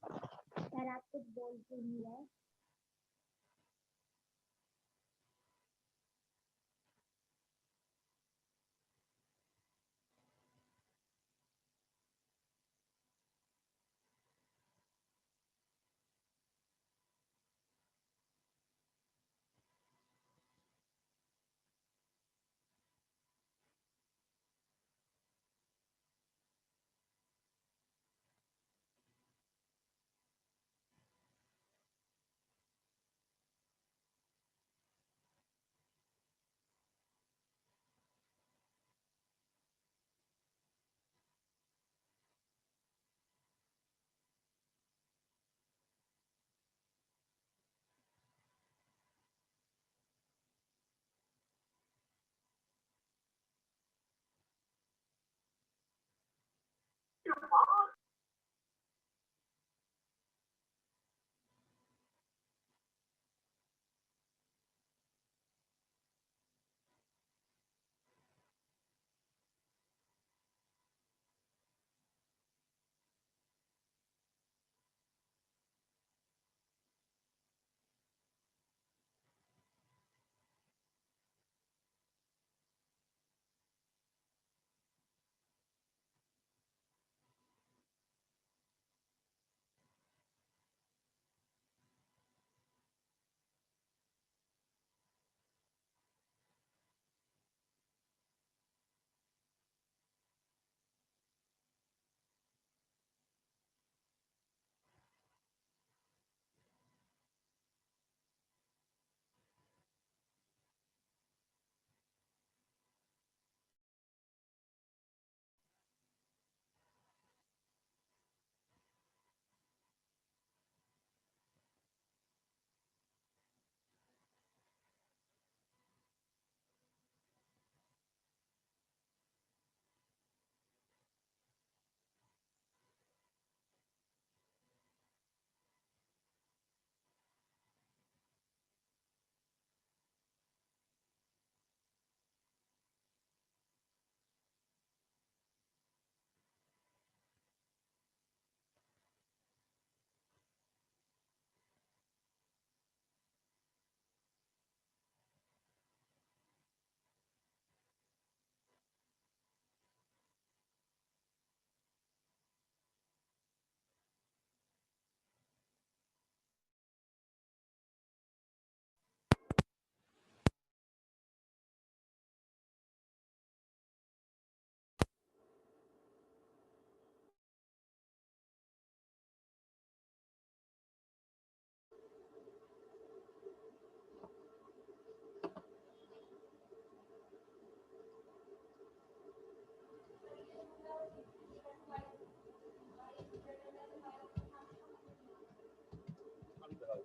Sir आप कुछ बोल क्यों नहीं रहे?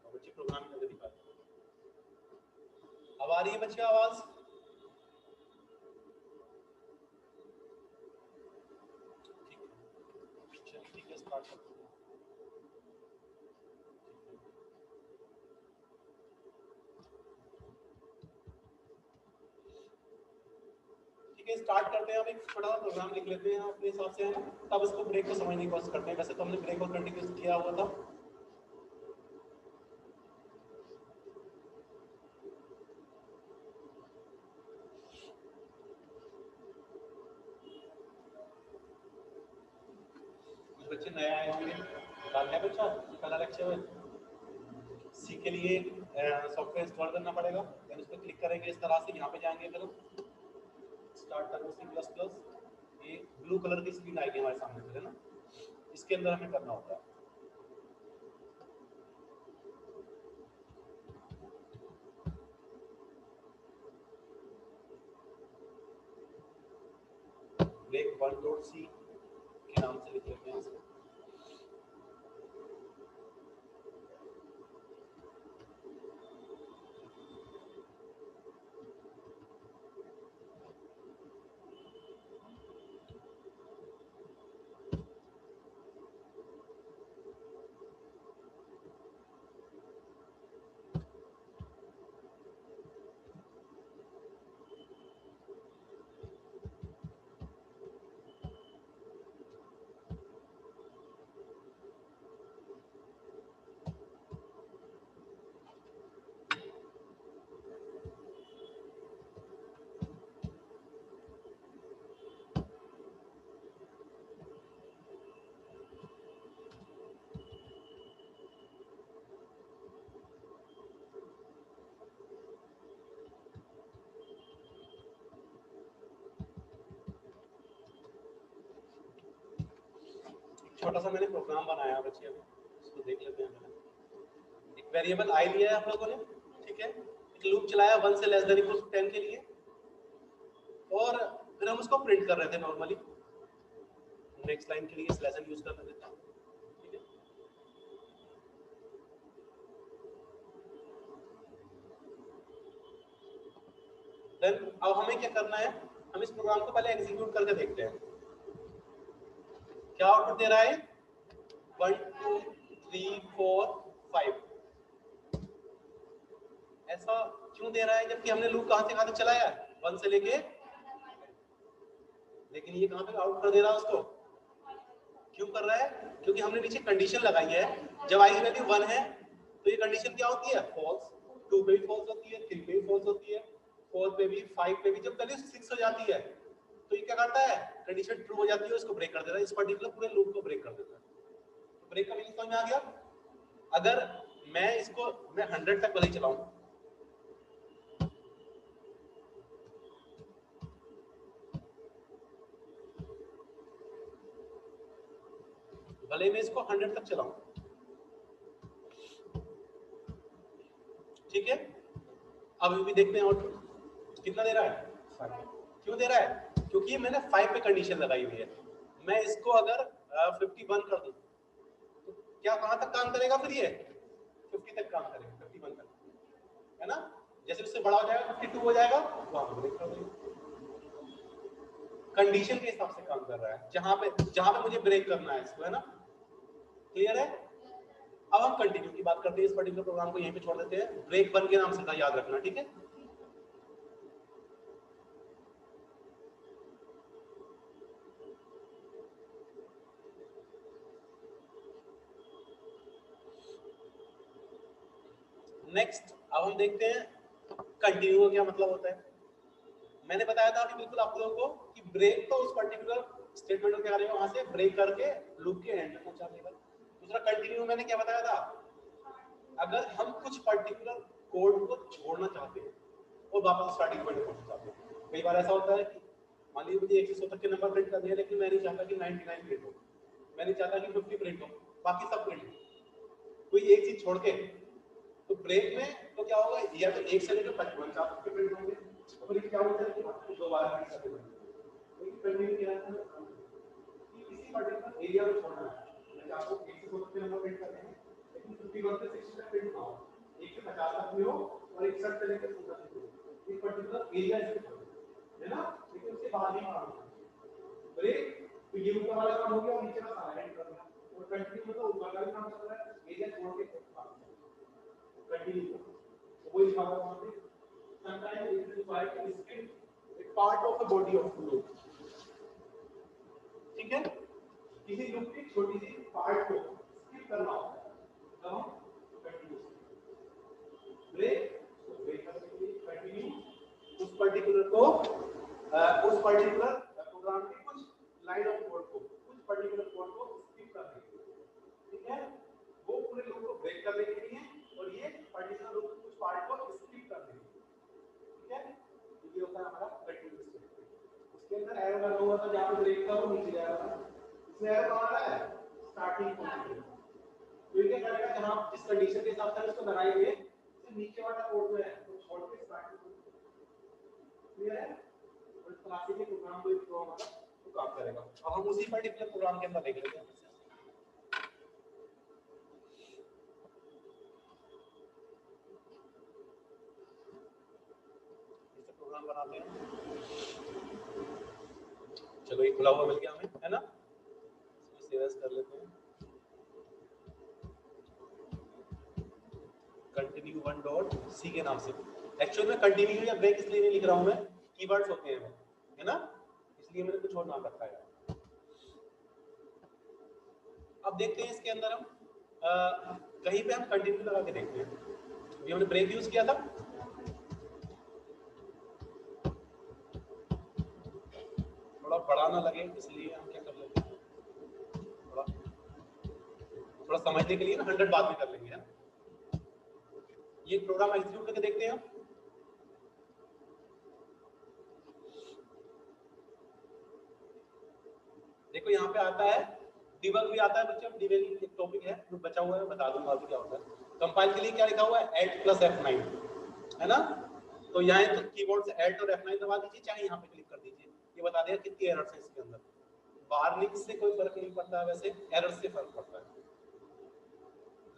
बच्चे प्रोग्राम करके दिखाते हैं। अब आ रही है बच्चे आवाज? ठीक है, स्टार्ट करते हैं। ठीक है, स्टार्ट करते हैं। अब एक छोटा सा प्रोग्राम लिख लेते हैं अपने हिसाब से, है ना, तब इसको ब्रेक को समझने की कोशिश करते हैं। वैसे तो हमने ब्रेक और कंटिन्यूस किया हुआ था। कुछ बच्चे नए आए होंगे, डाल है बच्चा पहला लेक्चर में। सी के लिए सॉफ्टवेयर इंस्टॉल करना पड़ेगा, देन उस पर क्लिक करेंगे इस तरह से। यहाँ पे जाएंगे, फिर स्टार्ट करो सी प्लस प्लस। ये ब्लू कलर की स्क्रीन आएगी हमारे सामने, फिर है ना, इसके अंदर हमें करना होता है। ब्रेक 1.c के नाम से लिख लेते हैं इसको। छोटा सा मैंने प्रोग्राम बनाया बच्चे, अभी इसको देख लेते हैं। मैंने एक वेरिएबल आई लिया है आप लोगों ने, ठीक है, एक लूप चलाया 1 से लेस देन इक्वल टू 10 के लिए, और फिर हम उसको प्रिंट कर रहे थे नॉर्मली। नेक्स्ट लाइन के लिए स्लैश एन यूज कर लेते हैं, ठीक है। देन अब हमें क्या करना है, हम इस प्रोग्राम को पहले एग्जीक्यूट करके देखते हैं क्या आउटपुट दे रहा है। 1 2 3 4 5 ऐसा क्यों दे रहा है, जबकि हमने लूप कहां से चलाया है 1 से लेके, लेकिन ये कहां पे आउट कर दे रहा है उसको, क्यों कर रहा है, क्योंकि हमने नीचे कंडीशन लगाई है। जब आई की वैल्यू 1 है तो ये कंडीशन क्या होती है, फॉल्स। 2 पे भी फॉल्स होती है, 3 पे भी फॉल्स होती है, 4 पे भी, 5 पे भी। जब वैल्यू 6 हो जाती है तो ये क्या करता है, कंडीशन ट्रू हो जाती है, उसको ब्रेक कर देता है, इस पर्टिकुलर पूरे लूप को ब्रेक कर देता है। तो ब्रेक का मीनिंग समझ में आ गया। अगर मैं इसको 100 तक भले ही चलाऊं, भले मैं इसको 100 तक चलाऊं, ठीक है, अभी भी देखते हैं आउटपुट कितना दे रहा है, 5। क्यों दे रहा है, क्योंकि मैंने 5 पे कंडीशन लगाई हुई है। मैं इसको अगर 51 कर दूं तो क्या कहां तक काम करेगा, फिर ये 50 तक काम करेगा, 51 तक, है ना। जैसे उससे बड़ा हो जाएगा 52 हो जाएगा, वहां पर ब्रेक कर देगा। कंडीशन के हिसाब से काम कर रहा है, जहां पे मुझे ब्रेक करना है इसको, है ना। क्लियर है। अब हम कंटिन्यू की बात करते हैं, इस पर्टिकुलर प्रोग्राम को यहीं पे छोड़ देते हैं। ब्रेक 1 के नाम से था, याद रखना, ठीक है। नेक्स्ट अब हम देखते हैं कंटिन्यू का क्या मतलब होता है। मैंने बताया था अभी बिल्कुल आप लोगों को कि ब्रेक तो उस पर्टिकुलर स्टेटमेंट को क्या करेगा, वहां से ब्रेक करके लूप के एंड में पहुंचा देगा। दूसरा कंटिन्यू मैंने क्या बताया था, अगर हम कुछ पर्टिकुलर कोड को छोड़ना चाहते हैं और वापस स्टार्टिंग पॉइंट पर पहुंचना चाहते हैं। कई बार ऐसा होता है कि मान लीजिए मुझे 1 से 100 तक के नंबर प्रिंट करने हैं, लेकिन मैं नहीं चाहता कि 99 प्रिंट हो, मैं नहीं चाहता कि 50 प्रिंट हो, बाकी सब प्रिंट हो, कोई एक चीज छोड़ के। तो ब्रेक में तो क्या होगा, या तो 1 से लेकर 55 तक के प्रिंट होंगे, और ये क्या होता है कि दोबारा प्रिंट करते हैं। लेकिन कंटिन्यू क्या है कि किसी पर्टिकुलर एरिया को छोड़ना है। मैं चाहता हूं 1 से 100 तक के नंबर प्रिंट करते हैं, लेकिन 51 से 60 तक प्रिंट ना हो, 1 से 50 तक भी हो और 61 से लेकर 60 तक भी हो। एक पर्टिकुलर एरिया है ना, लेकिन उसके बाद ही मारना ब्रेक। तो ये ऊपर वाला काम हो गया और नीचे का सारा एंड कर दिया, और कंटिन्यू मतलब ऊपर का भी काम चल रहा है, एरिया छोड़ के कंटिन्यू। वो इस बात को हम sometimes it is required to skip a part of the body of the loop, ठीक है। किसी लूप की छोटी सी पार्ट को स्किप करना होता है, तब हम कंटिन्यू ब्रेक करने के लिए कंटिन्यू उस पर्टिकुलर प्रोग्राम की कुछ लाइन ऑफ कोड को, कुछ पर्टिकुलर कोड को स्किप करने के लिए, ठीक है। वो पूरे लूप को ब्रेक करने के लिए और ये पर्टिकुलर लूप के कुछ पार्ट को स्किप करने के लिए, ठीक है। ये होता है हमारा कंटिन्यू स्टेटमेंट। उसके अंदर एरो लगा हुआ था, जहां पे ब्रेक था वो नीचे जा रहा था, इसमें एरो कहां आ रहा है, स्टार्टिंग पॉइंट पे। तो ये क्या करेगा, जहां जिस कंडीशन के हिसाब से उसको लगाएंगे, तो नीचे वाला कोड जो है वो छोड़ के स्टार्टिंग पॉइंट। क्लियर है। और इस तरह से प्रोग्राम को एक हमारा तो काम करेगा। अब हम उसी पर्टिकुलर प्रोग्राम के अंदर देख लेते हैं। प्रोग्राम बनाते हैं, चलो एक खुला हुआ मिल गया हमें, है ना। इसको सेव एज कर लेते हैं, कंटिन्यू 1 डॉट सी के नाम से। एक्चुअल में कंटिन्यू या ब्रेक इसलिए नहीं लिख रहा हूं मैं, कीवर्ड्स होते हैं है ना, इसलिए मैंने कुछ और नाम रखा है। अब देखते हैं इसके अंदर हम कहीं पे हम कंटिन्यू लगा के देखते हैं। अभी हमने ब्रेक यूज किया था, थोड़ा बड़ा ना लगे इसलिए हम क्या कर लेते हैं, थोड़ा समझने के लिए ना 100 बाद में कर लेंगे, है। ये प्रोग्राम एग्जीक्यूट करके देखते हैं। देखो यहाँ पे आता है डिबग भी आता है बच्चे, डिबगिंग एक टॉपिक है जो बचा हुआ है, बता दूंगा अभी क्या होता है। कंपाइल के लिए क्या लिखा हुआ है, Alt + F9 है ना, तो यहाँ तो कीबोर्ड से Alt और F9 दबा दीजिए, चाहे यहाँ पे क्लिक कर दीजिए, ये बता देगा कितनी एरर्स है इसके अंदर। वार्निंग से कोई फर्क नहीं पड़ता है, वैसे एरर से फर्क पड़ता है,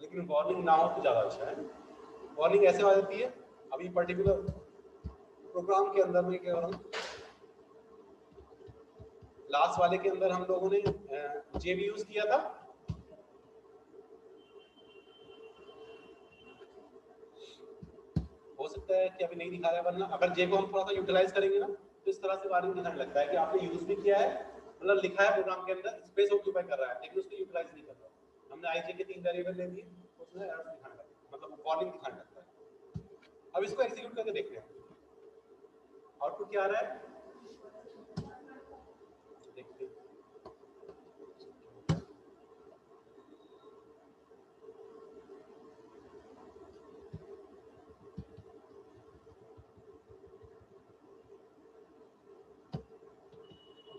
लेकिन वार्निंग ना हो तो ज्यादा अच्छा है। वार्निंग ऐसे आ जाती है, अभी पर्टिकुलर प्रोग्राम के अंदर में क्या हो रहा, लास्ट वाले के अंदर हम लोगों ने जेबी यूज किया था, हो सकता है कि अभी नहीं दिखा रहा है, वरना अगर जे को हम थोड़ा सा यूटिलाइज करेंगे ना तो इस तरह से वार्निंग दिखाने लगता है कि आपने यूज भी किया है, मतलब लिखा है प्रोग्राम के अंदर, स्पेस ऑक्यूपाई कर रहा है, लेकिन उसको यूटिलाइज नहीं कर रहा। हमने आई जे के 3 वेरिएबल ले लिए, उसमें एरर दिखाने लगता है, मतलब वार्निंग दिखाने लगता है। अब इसको एग्जीक्यूट करके देखते हैं आउटपुट क्या आ रहा है, देखते हैं।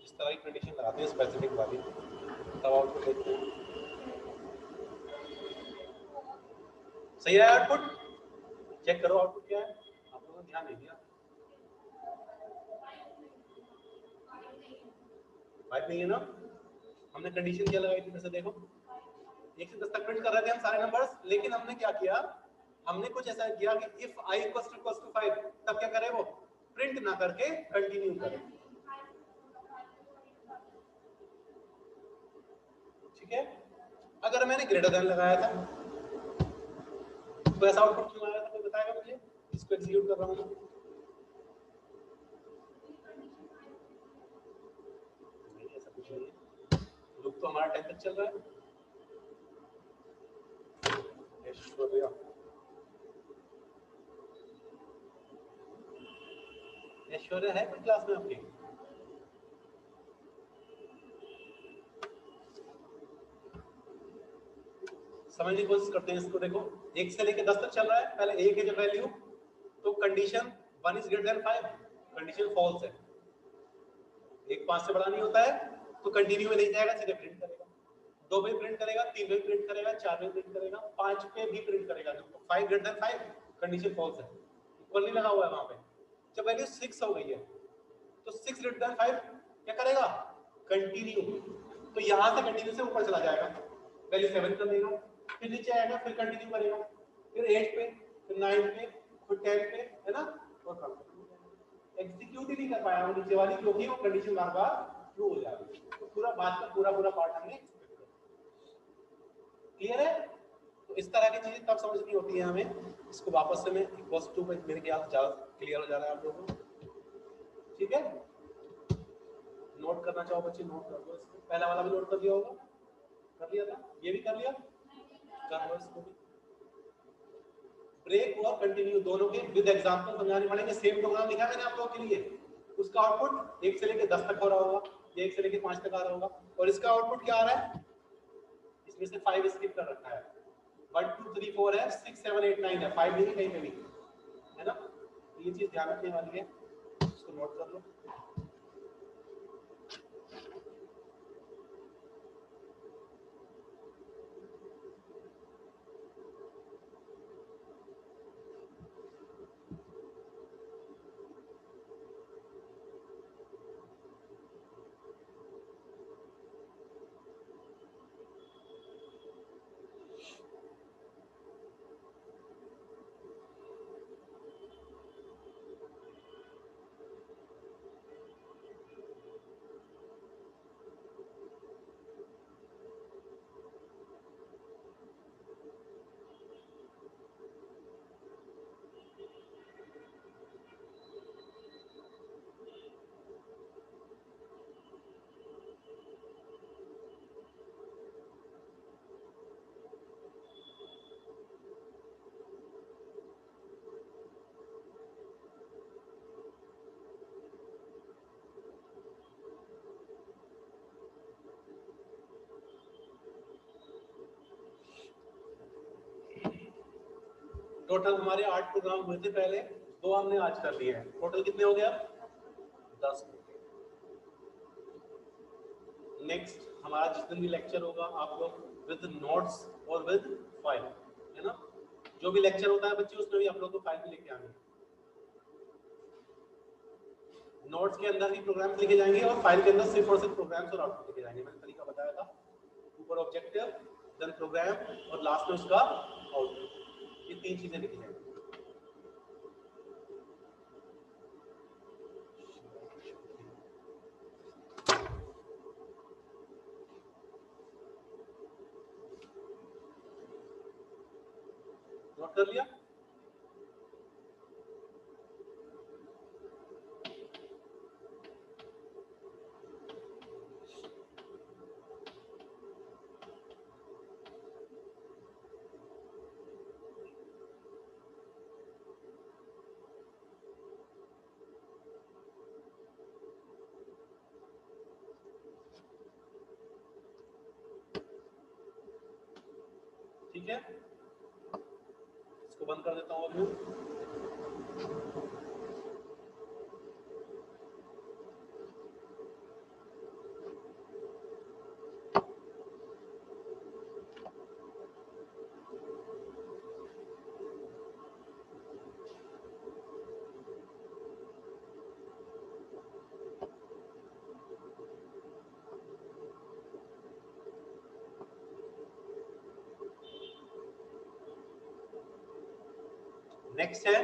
इस तरह की कंडीशन लगाते हैं स्पेसिफिक वाली, तब आउटपुट देखते हैं। सही है आउटपुट, चेक करो आउटपुट क्या है, आप लोगों ने ध्यान नहीं दिया। 5 नहीं है ना, हमने कंडीशन क्या लगाई थी, फिर से देखो, 1 से 10 तक प्रिंट कर रहे थे हम सारे नंबर्स, लेकिन हमने क्या किया, हमने कुछ ऐसा किया कि इफ I = 5 तब क्या करे, वो प्रिंट ना करके कंटिन्यू करे, ठीक है। अगर मैंने ग्रेटर देन लगाया था तो ऐसा आउटपुट क्यों आया था, कोई बताएगा मुझे, इसको एग्जीक्यूट कर रहा हूं मैं, नहीं ऐसा कुछ नहीं है, लूप तो हमारा 10 तक चल रहा है। ऐश्वर्या, ऐश्वर्या है कोई क्लास में आपकी, समझने की कोशिश करते हैं इसको। देखो 1 से लेके 10 तक चल रहा है, पहले 1 है जब वैल्यू, तो condition 1 is greater than 5, condition false है, 1 5 से बड़ा नहीं होता है, तो कंटिन्यू में नहीं जाएगा, सीधे प्रिंट करेगा, 2 पे प्रिंट करेगा, 3 पे प्रिंट करेगा, 4 पे प्रिंट करेगा, 5 पे भी प्रिंट करेगा, तो 5 ग्रेटर देन 5 कंडीशन फॉल्स है, इक्वल नहीं लगा हुआ है वहां पे। जब वैल्यू 6 हो गई है तो 6 ग्रेटर देन 5 क्या करेगा, कंटिन्यू, तो यहां से कंटिन्यू से ऊपर चला जाएगा, वैल्यू 7 कर देगा, फिर नीचे आएगा, फिर कंटिन्यू करेगा, फिर 8 पे, फिर 9 पे, फिर 10 पे, है ना, और एग्जीक्यूट ही नहीं कर पाया वो नीचे वाली, क्योंकि वो कंडीशन बार-बार ट्रू हो जा रही है। तो पूरा बात का पूरा पार्ट हमने क्लियर है। तो इस तरह की चीजें तब समझनी होती है हमें। इसको वापस से मैं इक्वल्स टू पे मेरे ख्याल से ज्यादा क्लियर हो जा रहा है आप लोगों को, ठीक है। नोट करना चाहो बच्चे नोट कर दो, इसको पहला वाला भी नोट कर दिया होगा, कर लिया था, ये भी कर लिया, कर लो इसको भी। ब्रेक और कंटिन्यू दोनों के विद एग्जांपल समझाने पड़ेंगे। सेम प्रोग्राम लिखा है मैंने आप लोगों के लिए, उसका आउटपुट 1 से लेकर 10 तक हो रहा होगा, ये 1 से लेकर 5 तक आ रहा होगा, और इसका आउटपुट क्या आ रहा है, इसमें से 5 स्किप कर रखा है, 1 2 3 4 है, 6 7 8 9 है, 5 नहीं कहीं पे भी, है ना। ये चीज ध्यान रखने वाली है, इसको नोट कर लो। टोटल हमारे 8 प्रोग्राम हुए थे पहले, 2 हमने आज कर लिए हैं, टोटल कितने हो गया 10। नेक्स्ट हमारा जिस दिन भी लेक्चर होगा आप लोग विद नोट्स और विद फाइल, है ना, जो भी लेक्चर होता है बच्चे उसमें भी आप लोग को फाइल भी लेके आनी है। नोट्स के अंदर भी प्रोग्राम्स लिखे जाएंगे और फाइल के अंदर सिर्फ और सिर्फ प्रोग्राम्स और आउटपुट लिखे जाएंगे। मैंने तरीका बताया था, ऊपर ऑब्जेक्टिव, देन प्रोग्राम और लास्ट में उसका आउटपुट, ये 3 चीजें लिखी जाएंगी। नोट कर लिया? ठीक है, इसको बंद कर देता हूँ अभी। नेक्स्ट है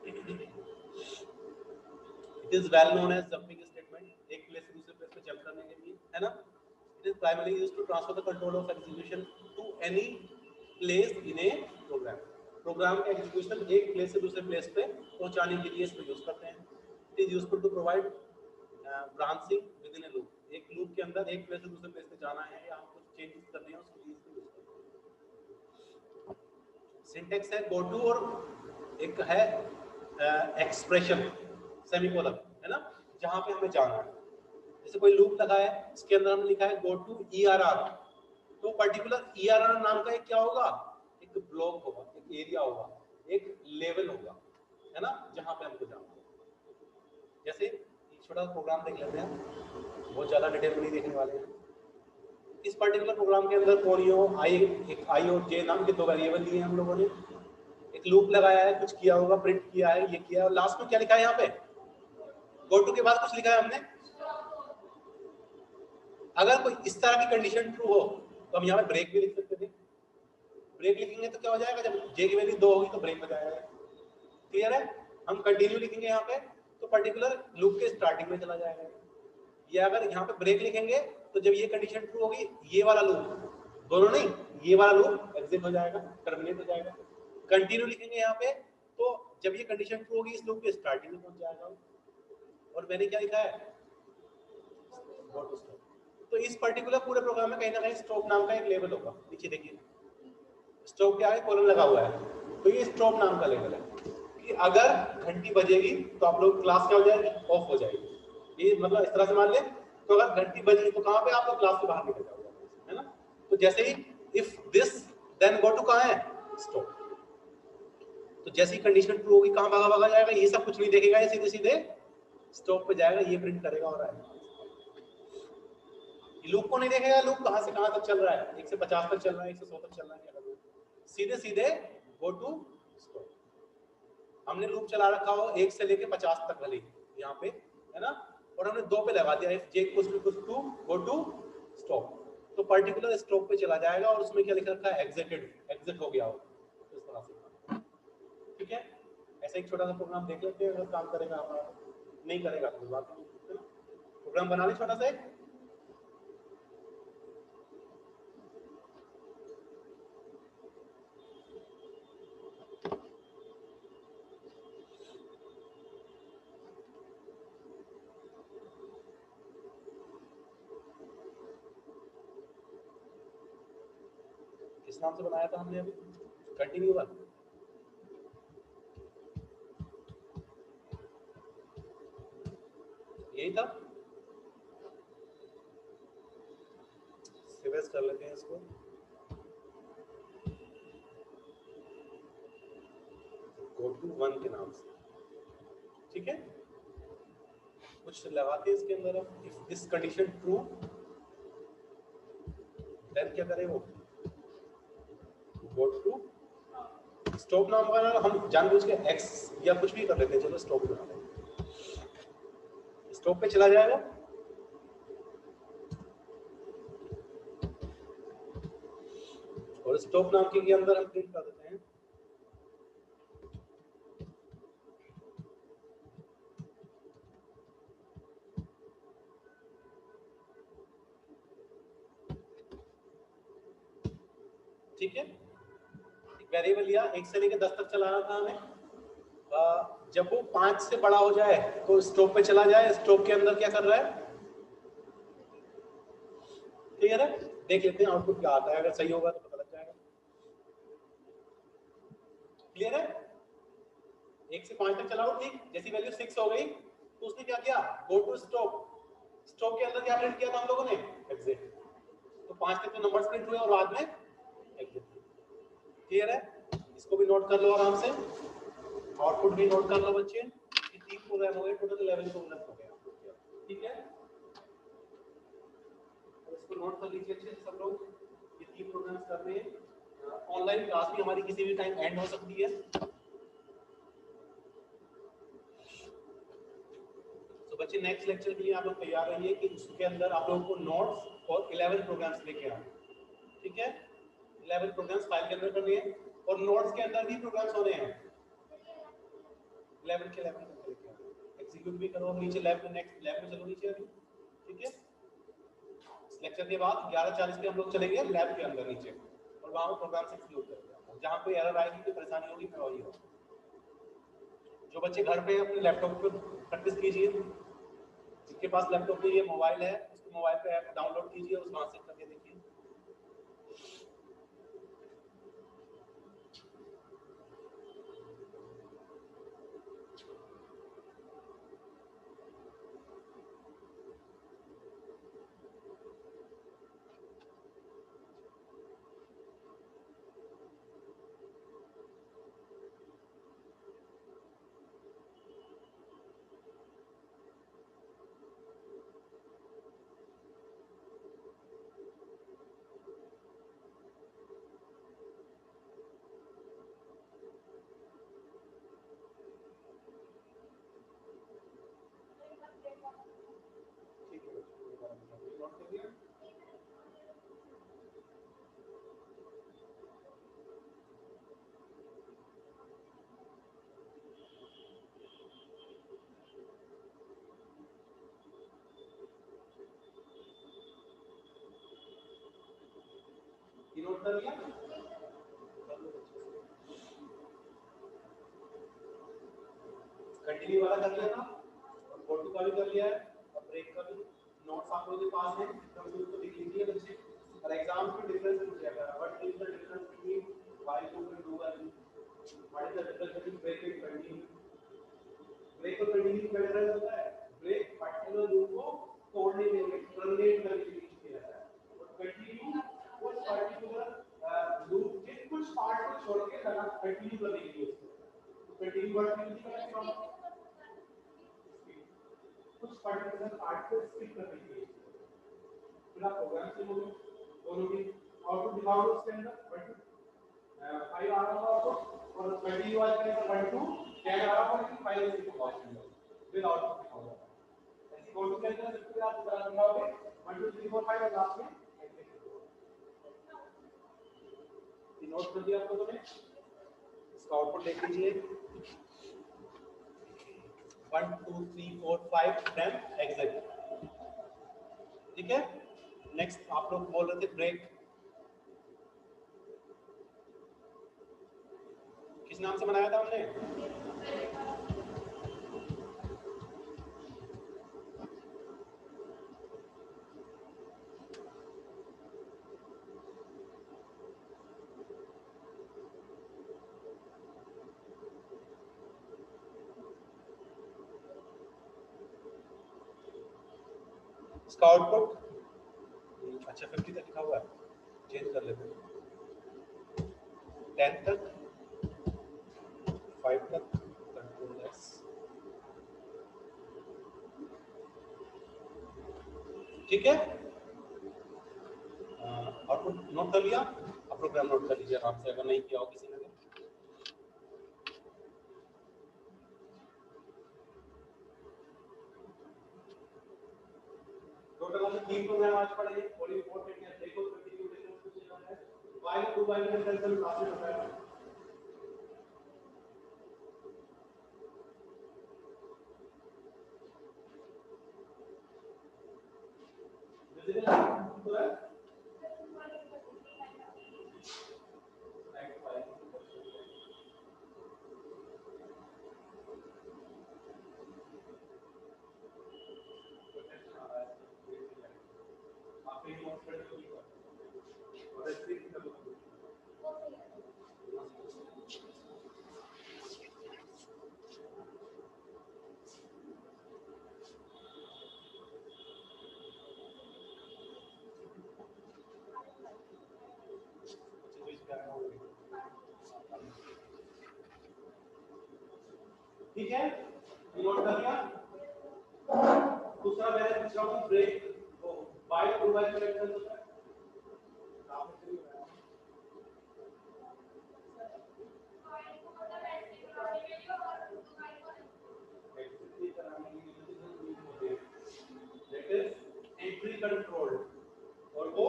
it is well known as jumping statement, एक प्लेस से दूसरे प्लेस पे जंप करने के लिए, है ना। It is primarily used to transfer the control of execution to any place in a program. Program का एग्जीक्यूशन एक प्लेस से दूसरे प्लेस पे पहुंचाने के लिए इसको यूज करते हैं। It is useful to provide branching within a loop, एक लूप के अंदर एक प्लेस से दूसरे प्लेस पे जाना है या कुछ चेंजेस करने हैं उसके लिए इसको यूज करते हैं। सिंटैक्स है गो टू और एक है एक्सप्रेशन सेमीकोलन, है ना, जहां पे हमें जाना है। जैसे कोई लूप लगा है, इसके अंदर हमने लिखा है गो टू ERR, तो पर्टिकुलर ERR नाम का एक क्या होगा, एक ब्लॉक होगा, एक एरिया होगा, एक लेवल होगा, है ना, जहां पे हमको जाना है। जैसे एक छोटा प्रोग्राम देख लेते हैं, बहुत ज्यादा डिटेल में नहीं देखने वाले हैं। इस पर्टिकुलर प्रोग्राम के अंदर कोरियो एक आई और जे नाम के 2 वेरिएबल लिए हैं हम लोगों ने, एक लूप लगाया है, कुछ किया होगा, प्रिंट किया है, ये किया है, और लास्ट में क्या लिखा है यहाँ पे, गो टू के बाद कुछ लिखा है हमने। अगर कोई इस तरह की कंडीशन ट्रू हो तो हम यहाँ पे ब्रेक भी लिख सकते थे। ब्रेक लिखेंगे तो क्या हो जाएगा, जब जे की वैल्यू 2 होगी तो ब्रेक हो जाएगा। क्लियर है? हम कंटिन्यू लिखेंगे यहाँ पे तो पर्टिकुलर लूप के स्टार्टिंग में चला जाएगा। ये अगर यहाँ पे ब्रेक लिखेंगे तो जब ये कंडीशन ट्रू होगी, ये वाला लूप, दोनों नहीं, ये वाला लूप एग्जिट हो जाएगा, टर्मिनेट हो जाएगा। कंटिन्यू लिखेंगे यहाँ पे तो जब ये कंडीशन ट्रू होगी, इस लूप के स्टार्टिंग में पहुंच जाएगा। और मैंने क्या लिखा है, तो इस पर्टिकुलर पूरे प्रोग्राम में कहीं ना कहीं स्टॉप नाम का एक लेवल होगा। नीचे देखिए स्टॉप क्या है, कोलन लगा हुआ है, तो ये स्टॉप नाम का लेवल है कि अगर घंटी बजेगी तो आप लोग क्लास क्या हो जाएगी, ऑफ हो जाएगी। ये मतलब इस तरह से मान ले, तो अगर घंटी बजी तो कहाँ पे आप लोग क्लास से बाहर निकल जाओगे, है ना। तो जैसे ही if this then go to कहाँ है, स्टॉप, तो जैसी कंडीशन ट्रू होगी कहाँ भागा भागा जाएगा, ये सब कुछ नहीं देखेगा, ये सीधे सीधे स्टॉप पे जाएगा, ये प्रिंट करेगा और आएगा। लूप को नहीं देखेगा, लूप कहां से कहां तक चल रहा है, 1 से 50 तक चल रहा है, 1 से 100 तक चल रहा है, सीधे सीधे गो टू स्टॉप। हमने लूप चला रखा हो 1 से लेके 50 तक भले यहाँ पे, है ना, और हमने 2 पे लगा दिया, if J equals to go to stop, तो पर्टिकुलर स्टॉप पे चला जाएगा और उसमें क्या लिखा रखा है, एग्जिटेड, एग्जिट हो गया हो, इस तरह से। ठीक है, ऐसा एक छोटा सा प्रोग्राम देख लेते हैं, अगर काम करेगा हमारा, नहीं करेगा तो बात नहीं। प्रोग्राम बना ले छोटा सा एक, किस नाम से बनाया था हमने अभी, कंटिन्यू वन, यही था। सिवेस कर लेते हैं इसको, गो टू वन के नाम से। ठीक है, कुछ लगाते हैं इसके अंदर। If this condition true then क्या करें वो गो टू स्टॉप नाम का ना हम जानबूझ के एक्स या कुछ भी कर लेते हैं। चलो स्टॉप बना लें, स्टॉप पे चला जाएगा। और स्टॉप नाम के अंदर हम प्रिंट कर देते हैं ठीक है। वेरिएबल लिया 1 से लेकर 10 तक चलाना था हमें। जब वो 5 से बड़ा हो जाए तो स्टॉप पे चला जाए। स्टॉप के अंदर क्या कर रहा है क्लियर है। देख लेते हैं आउटपुट क्या आता है, अगर सही होगा तो पता लग जाएगा। क्लियर है। 1 से 5 तक चलाओ ठीक। जैसी वैल्यू 6 हो गई तो उसने क्या किया गो टू स्टॉप। स्टॉप के अंदर क्या प्रिंट किया था हम लोगों ने एग्जिट। तो 5 तक तो नंबर्स प्रिंट हुए और बाद में एग्जिट। क्लियर है। इसको भी नोट कर लो आराम से। आउटपुट भी नोट कर लो बच्चे। 3 प्रोग्राम हो गए, टोटल 11 प्रोग्राम हो गया। ठीक है, इसको नोट कर लीजिए अच्छे से सब लोग। ये 3 प्रोग्राम्स करने हैं। ऑनलाइन क्लास भी हमारी किसी भी टाइम एंड हो सकती है। तो बच्चे नेक्स्ट लेक्चर के लिए आप लोग तैयार रहिए कि उसके अंदर आप लोगों को नोट्स और 11 प्रोग्राम्स लेके आए। ठीक है, 11 प्रोग्राम्स फाइल के अंदर करने हैं और नोट्स के अंदर भी प्रोग्राम्स होने हैं। 11 के 11 लेके आए, एग्जीक्यूट भी करो। नीचे लैब में, नेक्स्ट लैब में चलो नीचे अभी। ठीक है, इस लेक्चर के बाद 11:40 पे हम लोग चलेंगे लैब के अंदर नीचे और वहां पर प्रोग्राम से एक्सक्लूड करेंगे। जहां कोई एरर आएगी, कोई परेशानी होगी, फिर वही होगा। जो बच्चे घर पे अपने लैपटॉप पे प्रैक्टिस कीजिए, जिसके पास लैपटॉप नहीं है, मोबाइल है, उसको मोबाइल पे ऐप डाउनलोड कीजिए, उस वहां से करके देखिए। नोट कर लिया, कंटिन्यू वाला कर लिया था और फोटो का भी कर लिया है और ब्रेक का भी। नोट्स आप लोगों के पास है, तो उसको लिख लीजिए बच्चे। और एग्जाम में डिफरेंस पूछ जाएगा, what is the difference between while loop and do while loop, what is the difference between break and continue. Break और कंटिन्यू का डिफरेंस होता है, ब्रेक पर्टिकुलर लूप को तोड़ने के लिए, टर्मिनेट करने के लिए किया जाता है और कंटिन्यू उस पर्टिकुलर लूप के कुछ पार्ट को छोड़ के लगा कंटिन्यू करने के लिए। कंटिन्यू वर्ड यूज करते हैं कुछ पर्टिकुलर पार्ट को स्किप करने के लिए। पूरा प्रोग्राम से लोग दोनों भी आउटपुट दिखाओ उसके अंदर। बट 5 आ रहा होगा आपको और कंटिन्यू वाले के अंदर 1 2 10 आ रहा होगा कि 5 से दिखाओ फिर आउटपुट दिखाओ। ऐसे कोड के अंदर जब आप दिखाओगे 1 2 3 4 5 और लास्ट में नोट कर दिया आप लोगों ने। इसका आउटपुट देख लीजिए 1 2 3 4 5 देन एग्जिट। ठीक है, नेक्स्ट आप लोग बोल रहे थे ब्रेक, किस नाम से बनाया था हमने? इसका आउटपुट अच्छा 50 तक लिखा हुआ है, चेंज कर लेते हैं 10 तक 5 तक कंट्रोल एस ठीक है, आउटपुट नोट कर लिया, अब प्रोग्राम नोट कर लीजिए आराम से, अगर नहीं किया हो किसी ने। टोटल हमने 3 प्रोग्राम आज पढ़े, थोड़ी इंपॉर्टेंट है, देखो कंटिन्यूएशन कुछ लेना है, वाइल टू वाइल में कैंसिल क्लासेस होता है। विजिबल तो है ठीक है, नोट कर लिया। दूसरा मैंने पूछ रहा हूँ ब्रेक तो बाय टू बाय कनेक्शन होता है, that is entry control और वो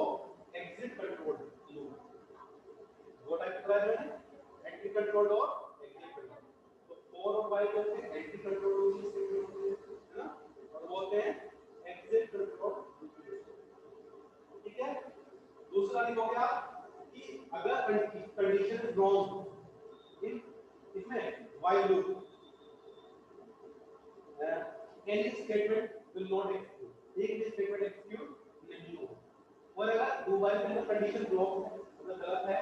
exit control लूप, दो टाइप का है, entry control और exit control। तो 4 और 5 में से entry control लूप है ना, और वो होते हैं exit control लूप। ठीक है, दूसरा नहीं हो गया कि अगर कंडीशन इज रॉन्ग इन इसमें while loop any statement will not execute, एक भी स्टेटमेंट एग्जीक्यूट नहीं होगा। और अगर do while में कंडीशन ब्लॉक है, मतलब गलत है,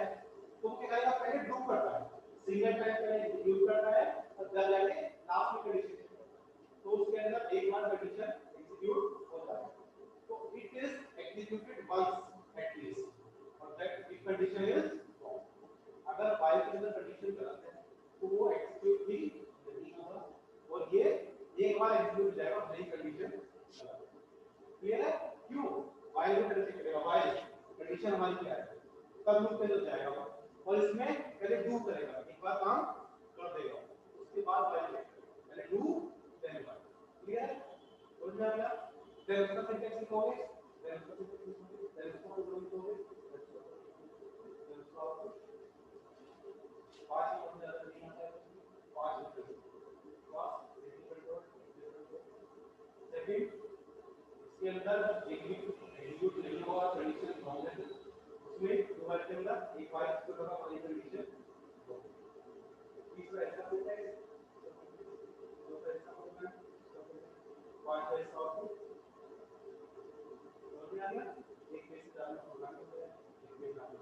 तो क्या करेगा, पहले डू करता है, सिंगल टाइम पहले एग्जीक्यूट करता है और जब जाके लास्ट में कंडीशन चेक करता है, तो उसके अंदर एक बार कंडीशन एग्जीक्यूट होता है, तो it is executed once at least, और that if condition is wrong. अगर while के अंदर कंडीशन गलत है तो वो एग्जीक्यूट भी नहीं होगा, और ये एक बार एग्जीक्यूट हो जाएगा, नई कंडीशन क्लियर है। क्यों, while में कैसे करेगा, while कंडीशन हमारी क्या है, तब लूप पे चल जाएगा और इसमें पहले डू करेगा, एक बार काम कर देगा, उसके बाद while करेगा, पहले डू देन while। क्लियर है, समझ में आ गया। फिर उसका सिंटैक्स लिखोगे, फिर उसका सिंटैक्स लिखोगे, फिर उसका प्रोग्राम लिखोगे, फिर उसका आउटपुट 5 और ज्यादा नहीं आता है, 5 सेकंड इसके अंदर एग्जीक्यूट नहीं होगा, कंडीशन रॉन्ग है, उसमें दोबारा के अंदर एक बार इसको लगा वाली कंडीशन, तीसरा ऐसा होता है, चौथा ऐसा होता है, पांचवा ऐसा होता है, समझ में आ गया। एक बेस डालना प्रोग्राम होता है, एक बेस डालना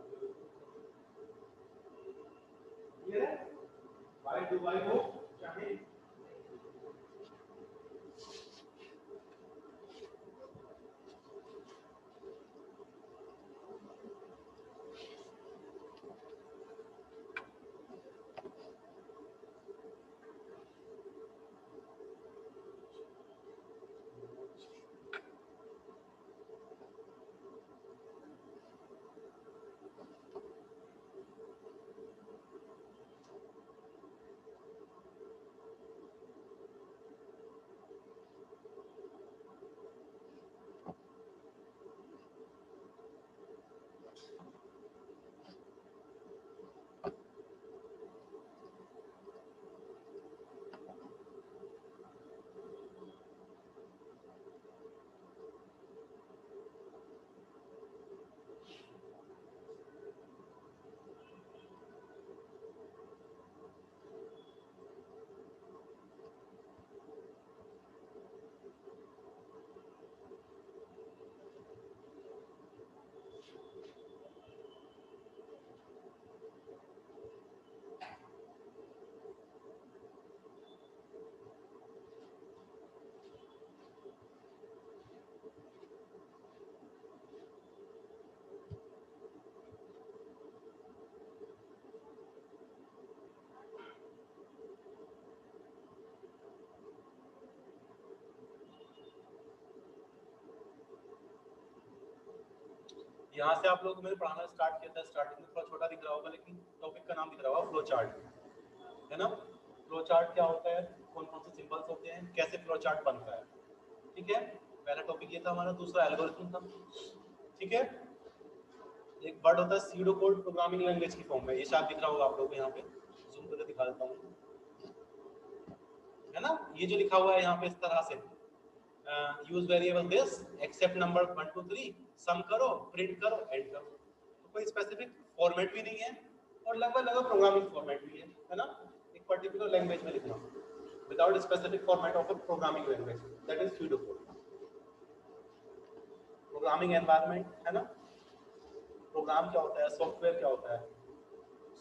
क्लियर है। वाई टू वाई हो चाहे यहाँ से आप लोगों को मैंने पढ़ाना स्टार्ट किया था, स्टार्टिंग में थोड़ा छोटा दिख रहा होगा, लेकिन टॉपिक का नाम दिख रहा होगा फ्लो चार्ट, है ना। फ्लो चार्ट क्या होता है, कौन कौन से सिंबल्स होते हैं, कैसे फ्लो चार्ट बनता है, ठीक है। पहला टॉपिक ये था हमारा, दूसरा एल्गोरिथम था, ठीक है। एक वर्ड होता है सीडो कोड प्रोग्रामिंग लैंग्वेज की फॉर्म में, ये शायद दिख रहा होगा आप लोगों को, यहाँ पे जूम करके दिखा देता हूँ, है ना। ये जो लिखा हुआ है यहाँ पे इस तरह से, use variable this accept number 1 2 3, sum करो, प्रिंट करो, एंड करो। तो कोई स्पेसिफिक फॉर्मेट भी नहीं है और लगभग प्रोग्रामिंग फॉर्मेट भी है ना। एक पर्टिकुलर लैंग्वेज में लिखना without specific format of a programming language, that is pseudocode। Programming environment, है ना। प्रोग्राम क्या होता है, सॉफ्टवेयर क्या होता है,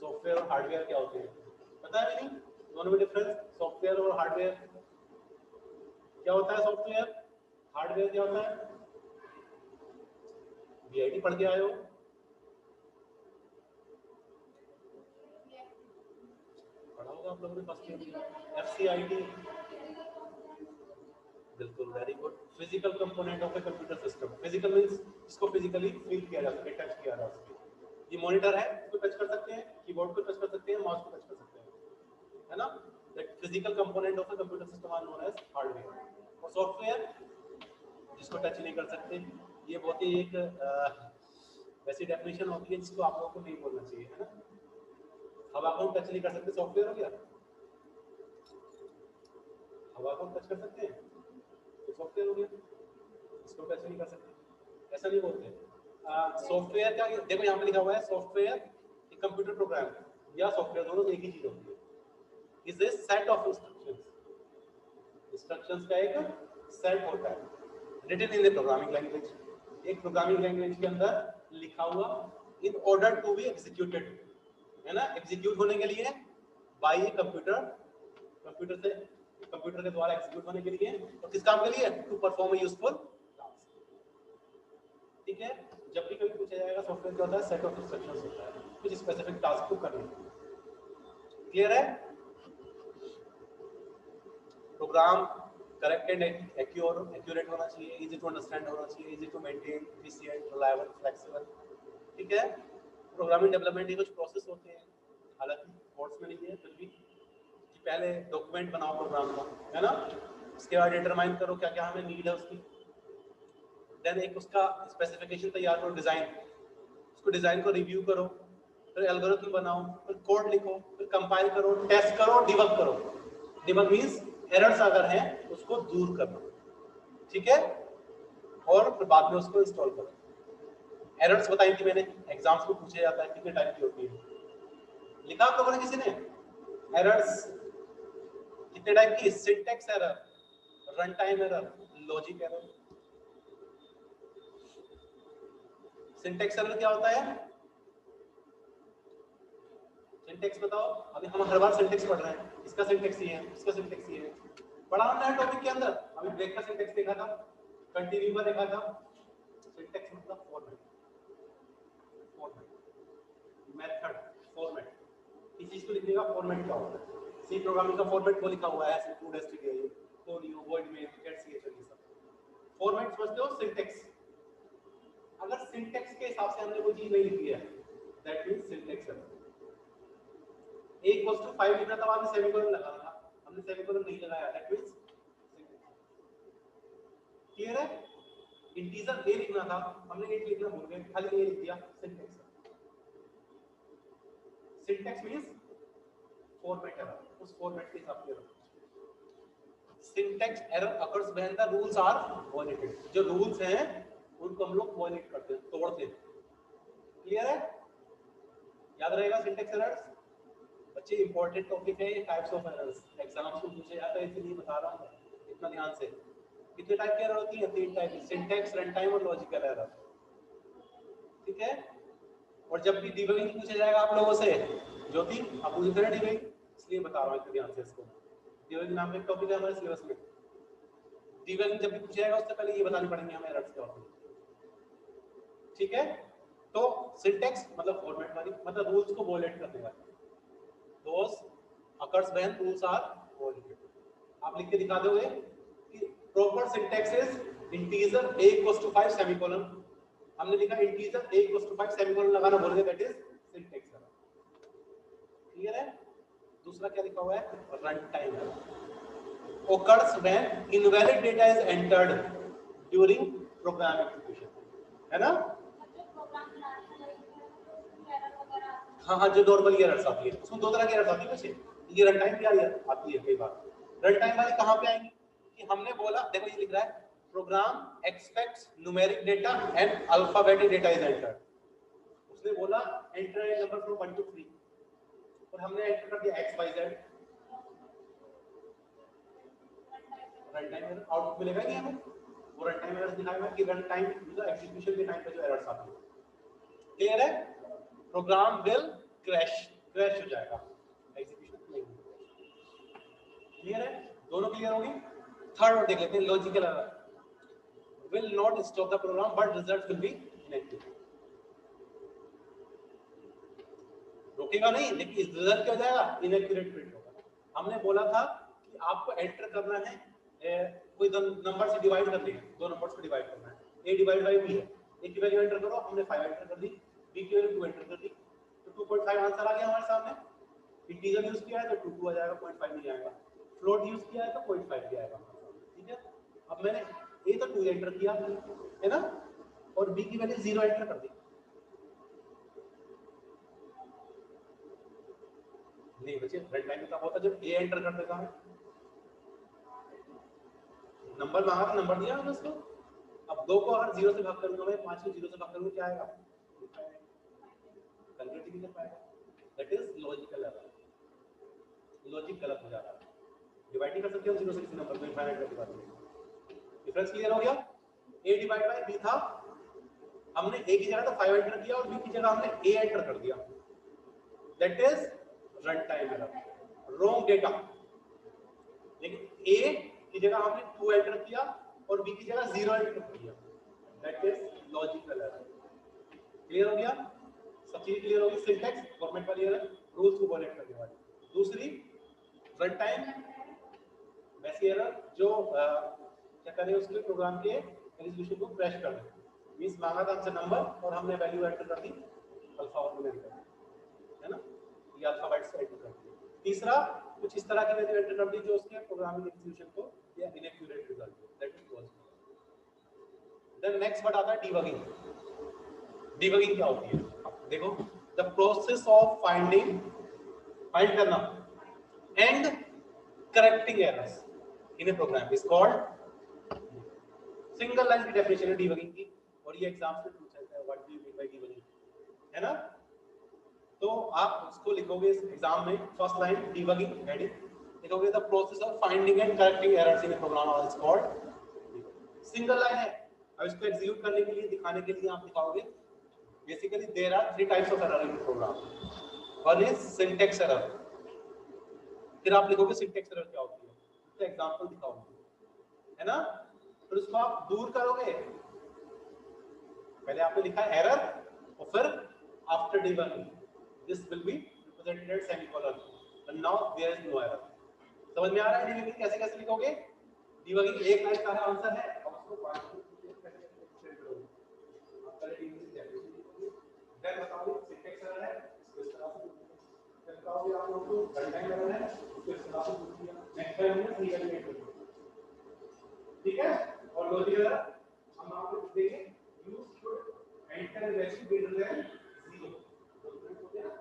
सॉफ्टवेयर और हार्डवेयर क्या होते हैं, पता है नहीं दोनों में डिफरेंस, सॉफ्टवेयर और हार्डवेयर क्या होता है, सॉफ्टवेयर, हार्डवेयर क्या होता है, बीआईटी पढ़ के आए हो, पढ़ा होगा आप लोगों ने फर्स्ट ईयर, एफसीआईटी, बिल्कुल, very good. Physical component of a computer system, physical means जिसको फिजिकली फील किया जा सके, टच किया जा सके। ये मॉनिटर है, इसको टच कर सकते हैं, कीबोर्ड को टच कर सकते हैं, माउस को टच कर सकते हैं, है ना। That physical component of a computer system are known as hardware. और सॉफ्टवेयर जिसको टच नहीं कर सकते, ये बहुत ही एक वैसी डेफिनेशन होती है जिसको आप लोगों को नहीं बोलना चाहिए, है ना। हवा को टच नहीं कर सकते, सॉफ्टवेयर हो गया। हवा को टच कर सकते हैं तो सॉफ्टवेयर हो गया, इसको टच नहीं कर सकते, ऐसा नहीं बोलते। सॉफ्टवेयर का देखो यहाँ पे लिखा हुआ है, सॉफ्टवेयर एक कंप्यूटर प्रोग्राम या सॉफ्टवेयर दोनों एक ही चीज होती है। Is a set of instructions, instructions का एक सेट होता है written in the programming language, एक प्रोग्रामिंग लैंग्वेज के अंदर लिखा हुआ in order to be executed, है ना। एग्जीक्यूट होने के लिए बाय ए कंप्यूटर, कंप्यूटर से, कंप्यूटर के द्वारा एग्जीक्यूट होने के लिए, और किस काम के लिए, to perform a useful task, ठीक है। जब भी कभी पूछा जाएगा सॉफ्टवेयर क्या होता है, सेट ऑफ इंस्ट्रक्शंस होता है कुछ स्पेसिफिक टास्क को करने के लिए, क्लियर है। प्रोग्राम करेक्ट एंड एक्यूरेट होना चाहिए, इजी टू अंडरस्टैंड होना चाहिए, easy to maintain, efficient, reliable, flexible, ठीक है। प्रोग्रामिंग डेवलपमेंट के कुछ प्रोसेस होते हैं, हालांकि कोर्स में नहीं है, फिर भी कि पहले डॉक्यूमेंट बनाओ प्रोग्राम का, है ना। उसके बाद डिटरमाइन करो क्या क्या हमें नीड है उसकी, देन एक उसका स्पेसिफिकेशन तैयार करो, डिजाइन, उसको डिजाइन को रिव्यू करो, फिर एल्गोरिथम बनाओ, फिर कोड लिखो, फिर कंपाइल करो, टेस्ट करो, डिबग करो। डिबग मींस एरर्स अगर हैं उसको दूर करना, ठीक है, और फिर बाद में उसको इंस्टॉल करो। एरर्स बताई थी मैंने, एग्जाम्स में पूछा जाता है कितने टाइप की होती है, लिखा आप लोगों ने किसी ने, एरर्स कितने टाइप की, syntax error, run time error, logic error. Syntax error क्या होता है, सिंटैक्स बताओ, अभी हम हर बार सिंटैक्स पढ़ रहे हैं, इसका सिंटैक्स ये है, इसका सिंटैक्स ये है, पढ़ा हमने हर टॉपिक के अंदर। अभी ब्रेक का सिंटैक्स देखा था, कंटिन्यू का देखा था। सिंटैक्स मतलब फॉर्मेट, फॉर्मेट, मेथड, फॉर्मेट, किसी चीज को लिखने का फॉर्मेट क्या होता है। सी प्रोग्रामिंग का फॉर्मेट वो लिखा हुआ है, ऐसे to destination, conio, void main, कैट सीएचएल, ये सब फॉर्मेट समझते हो। सिंटैक्स, अगर सिंटैक्स के हिसाब से हमने वो चीज नहीं लिखी है, दैट मींस सिंटैक्स एरर। 1 + 5 लिखना था, बाद में सेमीकोलन लगाना था, हमने सेमीकोलन नहीं लगाया, दैट मींस क्लियर है। इंटीजर a लिखना था, हमने 8 लिखना भूल गए, खाली a लिख दिया, syntax. Syntax means format error, उस फॉर्मेट के हिसाब से रखो। Syntax error occurs when the rules are violated, जो रूल्स हैं उनको हम लोग वायलेट करते हैं, तोड़ते हैं, क्लियर है। याद रहेगा सिंटैक्स एरर्स बच्चे, इंपॉर्टेंट टॉपिक है ये, टाइप्स ऑफ एरर्स, एग्जाम्स में पूछे जाता है, इसलिए बता रहा हूं इतना ध्यान से। कितने टाइप की एरर होती है, 3 टाइप, सिंटैक्स, रन टाइम और लॉजिकल एरर, ठीक है। और जब भी डिबगिंग पूछा जाएगा आप लोगों से, ज्योति आप पूछते हैं डिबगिंग, इसलिए बता रहा हूं इतना ध्यान से इसको। डिबगिंग नाम का एक टॉपिक है हमारे सिलेबस में, डिबगिंग जब भी पूछा जाएगा उससे पहले ये बताने पड़ेंगे हमें एरर्स क्या होते हैं, ठीक है। तो सिंटैक्स मतलब फॉर्मेट वाली, मतलब रूल्स को वॉयलेट करने वाली, those occurs when rules are violated। आप लिख के दिखा दोगे कि proper syntax is integer a = 5 semicolon, हमने लिखा इंटीजर a = 5 सेमीकोलन लगाना भूल गए, that is syntax error. Clear है? दूसरा क्या लिखा हुआ है? Run time occurs when invalid data is entered during program execution, है ना? हाँ हाँ, जो नॉर्मल एरर्स आती है उसमें 2 तरह की एरर्स आती है वैसे, ये रन टाइम भी आती है कई बार। रन टाइम वाली कहाँ पे आएंगी कि हमने बोला, देखो ये लिख रहा है program expects numeric data and alphabetic data is entered. उसने बोला enter a number from 1 to 3 और हमने एंटर कर दिया XYZ। Run time error output मिलेगा नहीं हमें, वो रन टाइम एरर्स दिखाएगा कि रन टाइम मतलब एग्जीक्यूशन के टाइम पे जो एरर्स आती है। क्लियर है? प्रोग्राम विल क्रैश हो जाएगा, एग्जीक्यूशन नहीं होगा। क्लियर है? दोनों क्लियर होगी। थर्ड और देख लेते हैं, logical error will not stop the program but result will be inaccurate। रोकेगा नहीं लेकिन इस रिजल्ट क्या हो जाएगा? इनएक्यूरेट प्रिंट होगा। हमने बोला था कि आपको एंटर करना है कोई नंबर से डिवाइड कर देंगे, 2 नंबर्स को डिवाइड करना है, a डिवाइड बाय b है, a की वैल्यू एंटर करो, हमने 5 एंटर कर दी, b की वैल्यू 2 एंटर कर दी, तो 2.5 आंसर आ गया हमारे सामने। इंटीजर यूज किया है तो 2 आ जाएगा, 0.5 नहीं आएगा। फ्लोट यूज किया है तो 0.5 भी आएगा। ठीक है, अब मैंने a तो 2 एंटर किया है ना, और b की वैल्यू 0 एंटर कर दी। नहीं बच्चे, रन टाइम तब होता जब a एंटर कर देता है। नंबर मांगा था, नंबर दिया मैंने उसको। अब 2 को अगर 0 से भाग करूंगा मैं, 5 को 0 से भाग करूंगा, क्या आएगा? कैलकुलेट नहीं कर पाएगा। That is logical error. Logic गलत हो जा रहा है, डिवाइड नहीं कर सकते हम 0 से किसी नंबर को, इनफाइनाइट कर दिया। डिफरेंस क्लियर हो गया? a डिवाइड बाय b था, हमने a की जगह तो 5 एंटर किया और b की जगह हमने a एंटर कर दिया। That is run time error, wrong data. लेकिन a की जगह हमने 2 एंटर किया और b की जगह 0 एंटर कर दिया। That is logical error. Clear हो गया? सब चीज क्लियर होगी। सिंटैक्स फॉर्मेट वाली एरर, रूल्स को वॉयलेट करने वाली। दूसरी रन टाइम वैसी एरर जो क्या करें, उसके प्रोग्राम के एग्जीक्यूशन को क्रैश कर दे। मींस मांगा था हमसे नंबर और हमने वैल्यू एंटर कर दी अल्फा और न्यूमेरिक, है ना, ये अल्फाबेट से एंटर कर दी। तीसरा कुछ इस तरह की वैल्यू एंटर कर दी जो उसके प्रोग्रामिंग एग्जीक्यूशन को या inaccurate result, that is logical. Then next word आता है डीबगिंग। डीबगिंग क्या होती है? देखो, द प्रोसेस ऑफ फाइंड करना and correcting errors in a program is called. Single line की डेफिनेशन है डीबगिंग की, और ये एग्जाम से पूछा जाता है, what do you mean by debugging, है ना? तो आप उसको लिखोगे इस एग्जाम में, फर्स्ट लाइन डीबगिंग हेडिंग लिखोगे, the process of finding and correcting errors in a program is called. Single line है, अब इसको एग्जीक्यूट करने के लिए, दिखाने के लिए आप दिखाओगे basically there are 3 types of error in program. One is syntax error, फिर आप लिखोगे सिंटैक्स एरर क्या होती है, उसका एग्जांपल दिखाओगे, है ना? फिर उसको आप दूर करोगे, पहले आपने लिखा एरर और फिर after debugging this will be represented at semicolon and now there is no error. समझ में आ रहा है डीबगिंग कैसे कैसे लिखोगे? डीबगिंग एक लाइन का आंसर है, अब उसको 5 कैसे एक्सटेंड करोगे, आप पहले डीबगिंग से डेफिनेशन लिखोगे, देन बताओगे सिंटैक्स एरर है, इसको इस तरह से फिर बताओगे आप लोगों को रन टाइम एरर है, इसको इस तरह से पूछ दिया, नेक्स्ट टाइम में रिवैल्यूएट करोगे। ठीक है? और लॉजिकल एरर हम आपको देंगे, use should enter value greater than 0।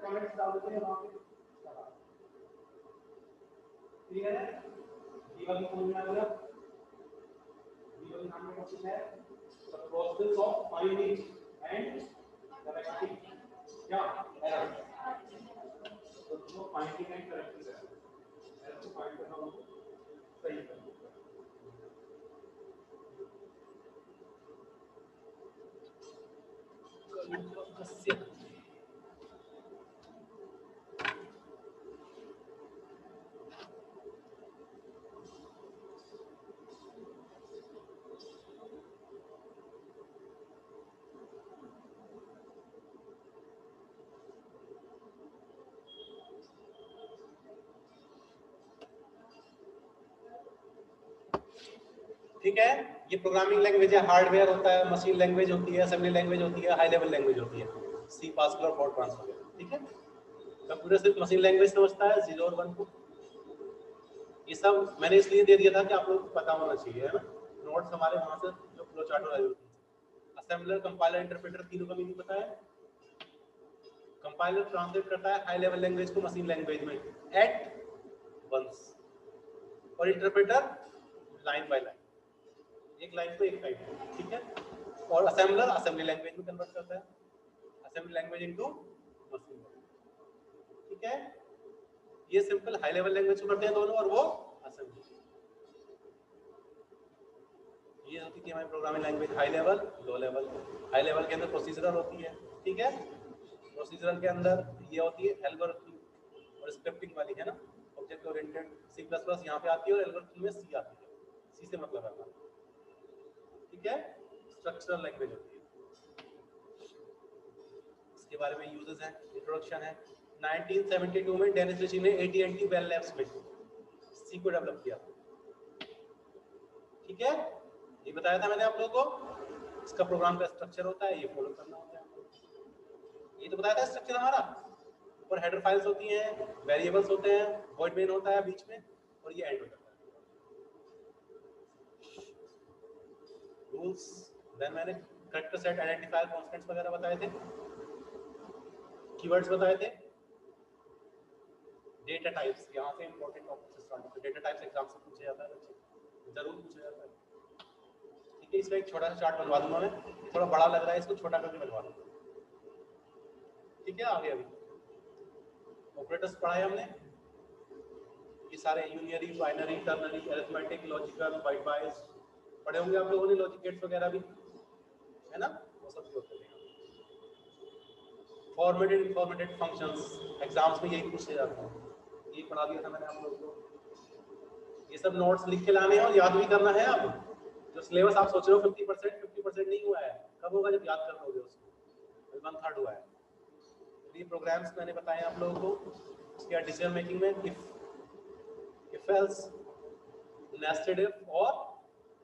Comments डाल देते हैं वहां पे। क्लियर है? डीबगिंग समझ में आ गया? डीबगिंग नाम का क्वेश्चन है the process of finding and correcting क्या एरर। तो फाइंडिंग एंड करेक्टिंग एरर को फाइंड करना होगा, सही करना। ठीक है, ये प्रोग्रामिंग लैंग्वेज है, हार्डवेयर होता है, मशीन लैंग्वेज होती है, असेंबली लैंग्वेज होती है, हाई लेवल लैंग्वेज होती है, सी, पास्कल और फोर्ट्रान वगैरह। ठीक है, कंप्यूटर सिर्फ मशीन लैंग्वेज समझता है 0 और 1 को। ये सब मैंने इसलिए दे दिया था कि आप लोगों को पता होना चाहिए, है ना। नोट्स हमारे वहां से जो फ्लो चार्ट वाले होते हैं। असेंबलर, कंपाइलर, इंटरप्रेटर, तीनों का मीनिंग पता है। कंपाइलर ट्रांसलेट करता है हाई लेवल लैंग्वेज को मशीन लैंग्वेज में एट वंस, और इंटरप्रेटर लाइन बाय लाइन, एक लाइन को एक टाइम। ठीक है, और असेंबलर असेंबली लैंग्वेज में कन्वर्ट करता है, assembly language into machine language. ठीक है, ये सिंपल हाई लेवल लैंग्वेज को करते हैं दोनों, और वो असेंबली। ये होती है हमारी programming language high level, low level. High level के अंदर प्रोसीजरल होती है। ठीक है, प्रोसीजरल के अंदर ये होती है एल्गोरिथम और स्क्रिप्टिंग वाली, है ना। Object oriented C plus plus यहाँ पे आती है, और एल्गोरिथम में सी आती है, सी से मतलब है हमारा। ठीक है, स्ट्रक्चरल लैंग्वेज होती है। इसके बारे में यूजेस हैं, इंट्रोडक्शन है। 1972 में डेनिस रिची ने AT&T बेल लैब्स में सी को डेवलप किया। ठीक है, ये बताया था मैंने आप लोगों को। इसका प्रोग्राम का स्ट्रक्चर होता है, ये फॉलो करना होता है। ये तो बताया था स्ट्रक्चर हमारा। और हेडर फाइल्स होती हैं, वेरिएबल्स होते हैं, वॉइड मेन होता है बीच में, और ये एंड हो जाता है। रूल्स, देन मैंने कैरेक्टर सेट, आइडेंटिफायर, कांस्टेंट्स वगैरह बताए थे, कीवर्ड्स बताए थे, डेटा टाइप्स, यहाँ से इंपॉर्टेंट टॉपिक से स्टार्ट होता है। डेटा टाइप्स एग्जाम से पूछा जाता है बच्चे, जरूर पूछा जाता है। ठीक है, इसका एक छोटा सा चार्ट बनवा दूंगा मैं, थोड़ा बड़ा लग रहा है, इसको छोटा करके बनवा दूंगा। ठीक है, आगे अभी ऑपरेटर्स पढ़ाए हमने, ये सारे unary, binary, ternary, arithmetic, logical, bitwise पढ़े होंगे आप लोगों ने, लॉजिक गेट्स वगैरह भी, है ना, वो सब होते हैं। फॉर्मेटेड इनफॉर्मेटेड फंक्शंस एग्जाम्स में यही पूछे जाते हैं, ये पढ़ा दिया था मैंने आप लोगों को। ये सब नोट्स लिख के लाने हैं और याद भी करना है। अब जो सिलेबस आप सोच रहे हो 50% नहीं हुआ है, कब होगा जब याद कर लोगे उसको, 1/3 हुआ है। ये प्रोग्राम्स मैंने बताए आप लोगों को। उसके बाद डिसीजन मेकिंग में इफ एल्स, नेस्टेड इफ और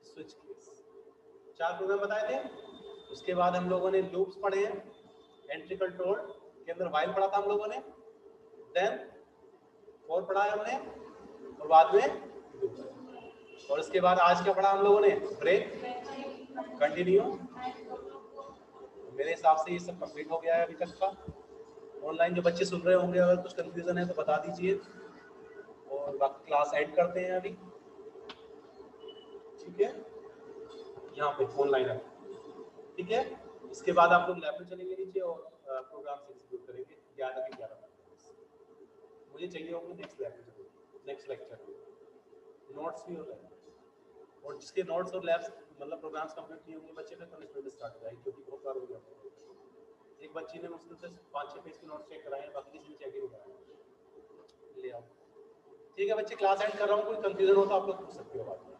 स्विच केस, 4 प्रोग्राम बताए थे। उसके बाद हम लोगों ने लूप्स पढ़े हैं, एंट्री कंट्रोल के अंदर व्हाइल पढ़ा था हम लोगों ने, देन फॉर पढ़ा है हमने, और बाद में लूप। और उसके बाद आज क्या पढ़ा हम लोगों ने, ब्रेक, कंटिन्यू। मेरे हिसाब से ये सब कंप्लीट हो गया है अभी तक का। ऑनलाइन जो बच्चे सुन रहे होंगे, अगर कुछ कंफ्यूजन है तो बता दीजिए, और बाकी क्लास एंड करते हैं अभी। ठीक है, यहाँ पे ऑनलाइन है। ठीक है, इसके बाद आप लोग लैब में चलेंगे नीचे, और प्रोग्राम से एग्जीक्यूट करेंगे 11 के 11 मुझे चाहिए होंगे नेक्स्ट लैब में, नेक्स्ट लेक्चर में नोट्स भी हो रहे हैं। और जिसके नोट्स और लैब्स मतलब प्रोग्राम्स कंप्लीट नहीं होंगे बच्चे, फिर पनिशमेंट स्टार्ट हो जाएगी, क्योंकि बहुत बार हो गया। एक बच्ची ने मुश्किल से 5-6 पेज के नोट्स चेक कराए हैं, बाकी किसी ने चेक ही नहीं कराया। ले आओ। ठीक है बच्चे, क्लास एंड कर रहा हूँ, कोई कंफ्यूजन हो तो आप लोग पूछ सकते हो बात।